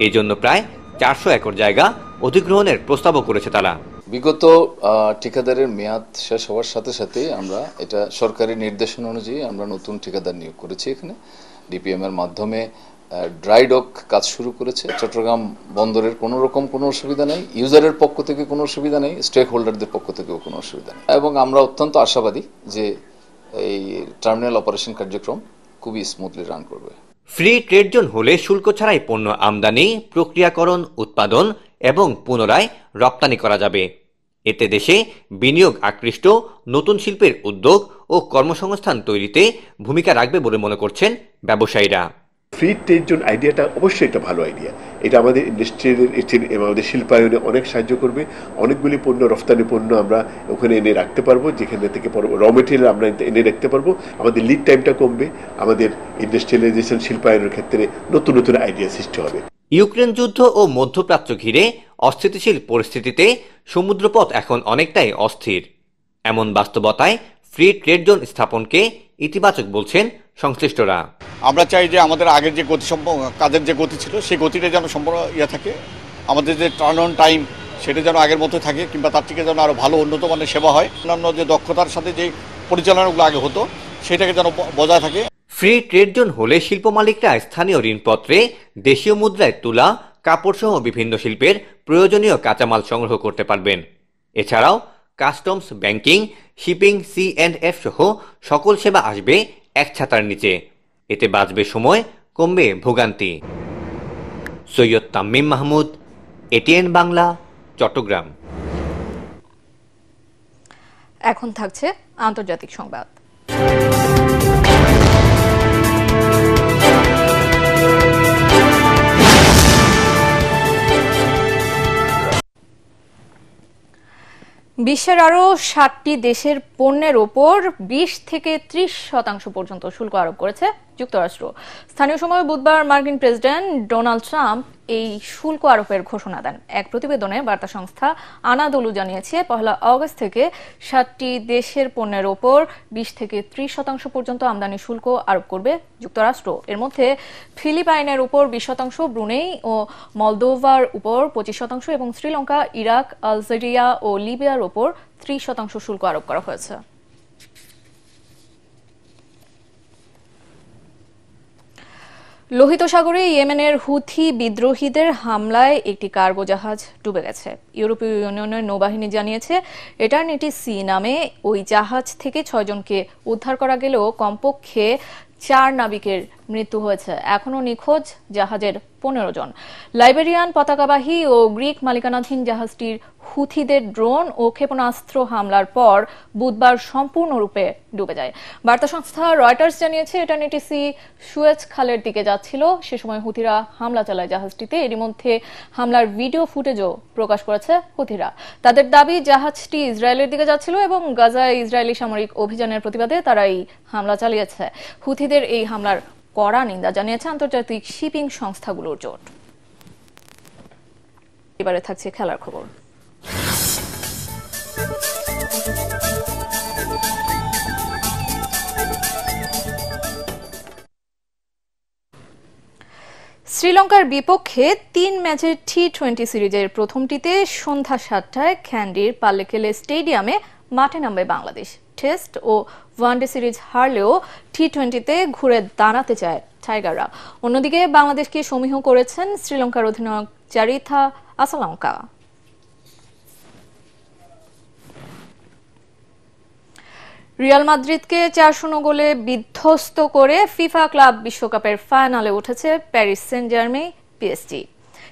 Speaker 15: এই জন্য প্রায় 400 একর জায়গা অধিগ্রহণের প্রস্তাবও করেছে তারা।
Speaker 16: বিগত ঠিকাদারের মেয়াদ শেষ হওয়ার সাথে সাথে আমরা এটা সরকারি নির্দেশনা অনুযায়ী আমরা নতুন ঠিকাদার নিয়োগ করেছি। এখানে ডিপিএম এর মাধ্যমে ড্রাই ডক কাজ শুরু করেছে। চট্টগ্রাম বন্দরের কোনো অসুবিধা নেই, ইউজারের পক্ষ থেকে কোনো অসুবিধা নেই, স্টেক হোল্ডারদের পক্ষ থেকেও কোনো অসুবিধা নেই, এবং আমরা অত্যন্ত আশাবাদী যে এই টার্মিনাল অপারেশন কার্যক্রম খুবই স্মুথলি রান করবে।
Speaker 15: ফ্রি ট্রেড জোন হলে শুল্ক ছাড়াই পণ্য আমদানি, প্রক্রিয়াকরণ, উৎপাদন এবং পুনরায় রপ্তানি করা যাবে। এতে দেশে বিনিয়োগ আকৃষ্ট, নতুন শিল্পের উদ্যোগ ও কর্মসংস্থান তৈরিতে ভূমিকা রাখবে বলে মনে করছেন ব্যবসায়ীরা।
Speaker 17: ফ্রি ট্রেড জোন আইডিয়াটা অবশ্যই একটা ভালো আইডিয়া। এটা আমাদের ইন্ডাস্ট্রিয়াল, আমাদের শিল্পায়নে অনেক সাহায্য করবে। অনেকগুলি পণ্য, রফতানি পণ্য আমরা ওখানে এনে রাখতে পারবো, যেখানে থেকে র মেটেরিয়াল আমরা এনে রাখতে পারবো। আমাদের লিড টাইমটা কমবে, আমাদের ইন্ডাস্ট্রিয়ালাইজেশন, শিল্পায়নের ক্ষেত্রে নতুন নতুন আইডিয়া সৃষ্টি হবে।
Speaker 15: ইউক্রেন যুদ্ধ ও মধ্যপ্রাচ্য ঘিরে অস্থিতিশীল পরিস্থিতিতে সমুদ্রপথ এখন অনেকটাই অস্থির। এমন বাস্তবতায় ফ্রি ট্রেড জোন স্থাপনকে ইতিবাচক বলছেন সংশ্লিষ্টরা।
Speaker 18: আমরা চাই যে আমাদের আগের যে কাজের যে গতি ছিল সেই গতিটা যেন সম্পূর্ণ থাকে, আমাদের যে টার্ন অন টাইম সেটা যেন আগের মতো থাকে, কিংবা তার থেকে যেন আরও ভালো উন্নত মানের সেবা হয়। অন্যান্য যে দক্ষতার সাথে যে পরিচালনাগুলো আগে হতো সেটাকে যেন বজায় থাকে।
Speaker 15: ফ্রি ট্রেড জোন হলে শিল্প মালিকরা স্থানীয় ঋণপত্রে দেশীয় মুদ্রায় তুলা, কাপড় সহ বিভিন্ন শিল্পের প্রয়োজনীয় কাঁচামাল সংগ্রহ করতে পারবেন। এছাড়াও কাস্টমস, ব্যাংকিং, শিপিং, C&F সহ সকল সেবা আসবে এক ছাতার নিচে। এতে বাঁচবে সময়, কমবে ভোগান্তি। সৈয়দ তামিম মাহমুদ, এটিএন বাংলা, চট্টগ্রাম।
Speaker 1: এখন থাকছে আন্তর্জাতিক সংবাদ। বিশ্বের আরো ৭টি দেশের পণ্যের ওপর ২০ থেকে ৩০% পর্যন্ত শুল্ক আরোপ করেছে যুক্তরাষ্ট্র। স্থানীয় সময় বুধবার মার্কিন প্রেসিডেন্ট ডোনাল্ড ট্রাম্প এই শুল্ক আরোপের ঘোষণা দেন। এক প্রতিবেদনে বার্তা সংস্থা আনাদোলু জানিয়েছে ১ আগস্ট থেকে ৭টি দেশের পণ্যের ওপর ২০ থেকে ৩০% পর্যন্ত আমদানি শুল্ক আরোপ করবে যুক্তরাষ্ট্র। এর মধ্যে ফিলিপাইনের উপর ২০%, ব্রুনেই ও মলদোভার উপর ২৫% এবং শ্রীলঙ্কা, ইরাক, আলজেরিয়া ও লিবিয়ার উপর ৩০% শুল্ক আরোপ করা হয়েছে। লোহিত সাগরে ইয়েমেনের হুথি বিদ্রোহীদের হামলায় একটি কার্গো জাহাজ ডুবে গেছে। ইউরোপীয় ইউনিয়নের নৌবাহিনী জানিয়েছে এটারনিটি সি নামে ওই জাহাজ থেকে ৬ জনকে উদ্ধার করা গেলেও কমপক্ষে ৪ নাবিকের মৃত্যু হয়েছে। এখনও নিখোঁজ জাহাজের ১৫ জন। লাইবেরিয়ান পতাকাবাহী ও গ্রিক মালিকানাধীন জাহাজটির হুথিদের ড্রোন ও ক্ষেপণাস্ত্র হামলার পর বুধবার সম্পূর্ণরূপে ডুবে যায়। বার্তা সংস্থা রয়টার্স জানিয়েছে এটারনিটি সি সুয়েজ খালের দিকে যাচ্ছিল, সে সময় হুথিরা হামলা চালায় জাহাজটিতে। এরই মধ্যে হামলার ভিডিও ফুটেজও প্রকাশ করেছে হুথিরা। তাদের দাবি জাহাজটি ইসরায়েলের দিকে যাচ্ছিল এবং গাজায় ইসরায়েলি সামরিক অভিযানের প্রতিবাদে তারা এই হামলা চালিয়েছে। হুথিদের এই হামলার কড়া নিন্দা জানিয়েছে আন্তর্জাতিক শিপিং সংস্থাগুলোর জোট। এবারে থাকছে খেলার খবর। শ্রীলঙ্কার বিপক্ষে ৩ ম্যাচের টি-20 সিরিজের প্রথমটিতে সন্ধ্যা ৭টায় ক্যান্ডির পাল্লেকেলে স্টেডিয়ামে মাঠে নামবে বাংলাদেশ। টেস্ট ও ওয়ানডে সিরিজ হারলেও টি-20তে ঘুরে দাঁড়াতে চায় টাইগাররা। অন্যদিকে বাংলাদেশকে সমীহ করেছেন শ্রীলঙ্কার অধিনায়ক চারিথা আসালঙ্কা। রিয়াল মাদ্রিদকে ৪-০ গোলে বিধ্বস্ত করে ফিফা ক্লাব বিশ্বকাপের ফাইনালে উঠেছে প্যারিস সেন্ট জার্মেই পিএসজি।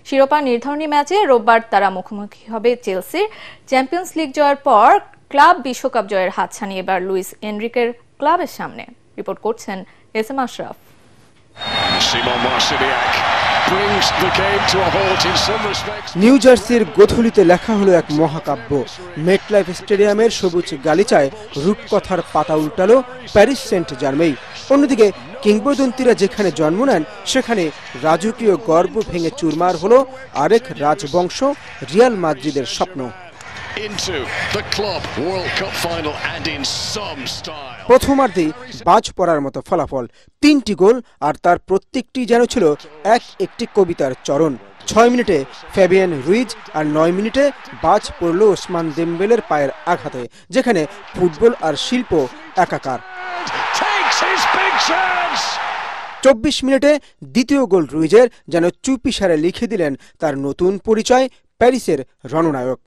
Speaker 1: শিরোপা নির্ধারণী ম্যাচে রোববার তারা মুখোমুখি হবে চেলসির। চ্যাম্পিয়ন্স লিগ জয়ের পর ক্লাব বিশ্বকাপ জয়ের হাতছানি এবার লুইস এনরিকের ক্লাবের সামনে। রিপোর্ট করছেন এসএম আশরাফ।
Speaker 19: নিউ জার্সির গোধূলিতে লেখা হলো এক মহাকাব্য। মেটলাইফ স্টেডিয়ামের সবুজ গালিচায় রূপকথার পাতা উল্টালো প্যারিস সেন্ট জার্মেই। অন্যদিকে কিংবদন্তিরা যেখানে জন্ম নেন সেখানে রাজকীয় গর্ব ভেঙে চুরমার হলো আরেক রাজবংশ রিয়াল মাদ্রিদের স্বপ্ন। প্রথমার্ধেই বাজ পড়ার মতো ফলাফল, 3টি গোল, আর তার প্রত্যেকটি যেন ছিল এক একটি কবিতার চরণ। 6 মিনিটে ফ্যাবিয়ান রুইজ আর 9 মিনিটে বাজ পড়ল ওসমান দেমবেলের পায়ের আঘাতে, যেখানে ফুটবল আর শিল্প একাকার। 24 মিনিটে দ্বিতীয় গোল রুইজের, যেন চুপিসারে লিখে দিলেন তার নতুন পরিচয় প্যারিসের রণনায়ক।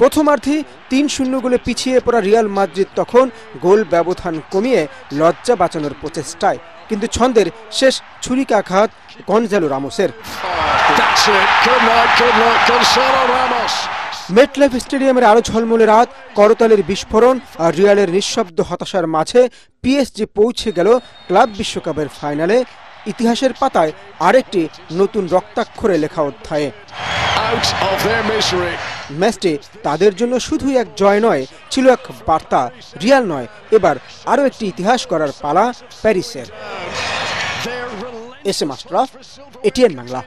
Speaker 19: প্রথমার্ধে 3-0 গোলে পিছিয়ে পড়া রিয়াল মাদ্রিদ তখন গোল ব্যবধান কমিয়ে লজ্জা বাঁচানোর প্রচেষ্টায়, কিন্তু ছন্দের শেষ ছুরিকাঘাত গনজালো রামোসের। মেটলাইফ স্টেডিয়ামের আলো ঝলমলে রাত, করতালের বিস্ফোরণ আর রিয়ালের নিঃশব্দ হতাশার মাঝে পিএসজি পৌঁছে গেল ক্লাব বিশ্বকাপের ফাইনালে। ইতিহাসের পাতায় আরেকটি নতুন রক্তাক্ষরে লেখা অধ্যায়ে। ম্যাচটি তাদের জন্য শুধু এক জয় নয়, ছিল এক বার্তা। রিয়াল নয়, এবার আরো একটি ইতিহাস করার পালা প্যারিসের। SM Ashraf, ATN Bangla.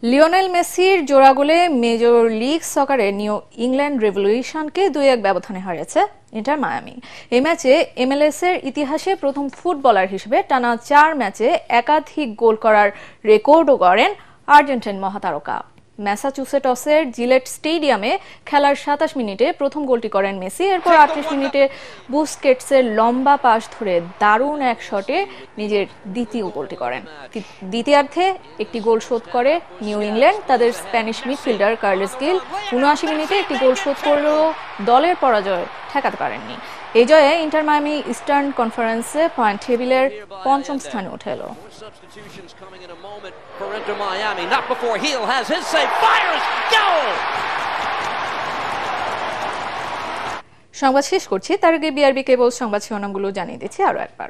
Speaker 1: Lionel মেসির জোড়া গোলে মেজর লিগ সকারে নিউ ইংল্যান্ড রেভলিউশনকে 2-1 ব্যবধানে হারিয়েছে ইন্টার মায়ামি। এই ম্যাচে এমএলএস এর ইতিহাসে প্রথম ফুটবলার হিসেবে টানা 4 ম্যাচে একাধিক গোল করার রেকর্ডও গড়েন আর্জেন্টাইন মহাতারকা। ম্যাসাচুসেটসের জিলেট স্টেডিয়ামে খেলার 27 মিনিটে প্রথম গোলটি করেন মেসি। এরপর 38 মিনিটে বুস্কেটসের লম্বা পাস ধরে দারুণ এক শটে নিজের দ্বিতীয় গোলটি করেন। দ্বিতীয়ার্ধে একটি গোল শোধ করে নিউ ইংল্যান্ড। তাদের স্প্যানিশ মিডফিল্ডার কার্লোস গিল 79 মিনিটে একটি গোল শোধ করলেও দলের পরাজয় ঠেকাতে পারেননি। এই জয়ে ইন্টার মায়ামি ইস্টার্ন কনফারেন্সে পয়েন্ট টেবিলের পঞ্চম স্থানে উঠে এলো। সংবাদ শেষ করছি, তার আগে বিআরবি কেবল সংবাদ শিরোনামগুলো জানিয়ে দিচ্ছি আরো একবার।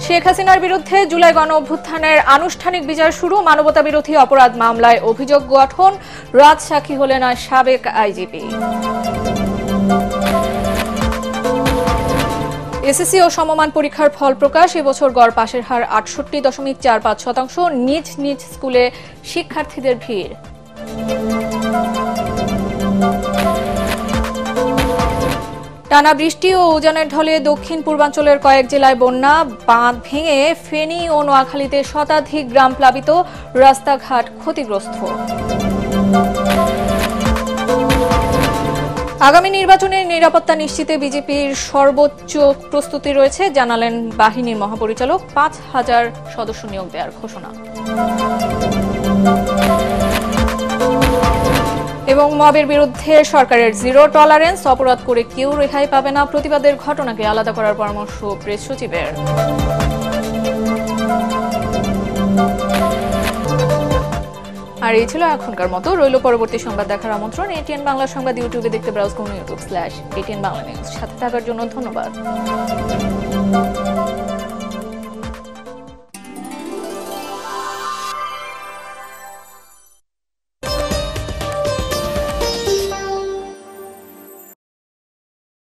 Speaker 1: শেখ হাসিনার বিরুদ্ধে জুলাই গণ অভ্যুত্থানের আনুষ্ঠানিক বিচার শুরু, মানবতা বিরোধী অপরাধ মামলায় অভিযোগ গঠন, রাজসাক্ষী হলেন সাবেক আইজিপি। এসএসসি ও সমমান পরীক্ষার ফল প্রকাশ, এবছর গড় পাশের হার ৬৮.৪৫%, নিজ নিজ স্কুলে শিক্ষার্থীদের ভিড়। টানা বৃষ্টি ও উজানের ঢলে দক্ষিণ পূর্বাঞ্চলের কয়েক জেলায় বন্যা, বাঁধ ভেঙে ফেনী ও নোয়াখালীতে শতাধিক গ্রাম প্লাবিত, রাস্তাঘাট ক্ষতিগ্রস্ত। আগামী নির্বাচনের নিরাপত্তা নিশ্চিতে বিজেপির সর্বোচ্চ প্রস্তুতি রয়েছে, জানালেন বাহিনীর মহাপরিচালক। ৫,০০০ সদস্য নিয়োগ দেওয়ার ঘোষণা। এবং মবের বিরুদ্ধে সরকারের জিরো টলারেন্স, অপরাধ করে কেউ রেহাই পাবে না, প্রতিবাদের ঘটনাকে আলাদা করার পরামর্শ প্রেস সচিবের। আর এই ছিল এখনকার মতো, রইল পরবর্তী সংবাদ দেখার আমন্ত্রণ। এটিএন বাংলা সংবাদ ইউটিউবে দেখতে ব্রাউজ করুন youtube/ATN বাংলা নিউজ। সাথে থাকার জন্য ধন্যবাদ।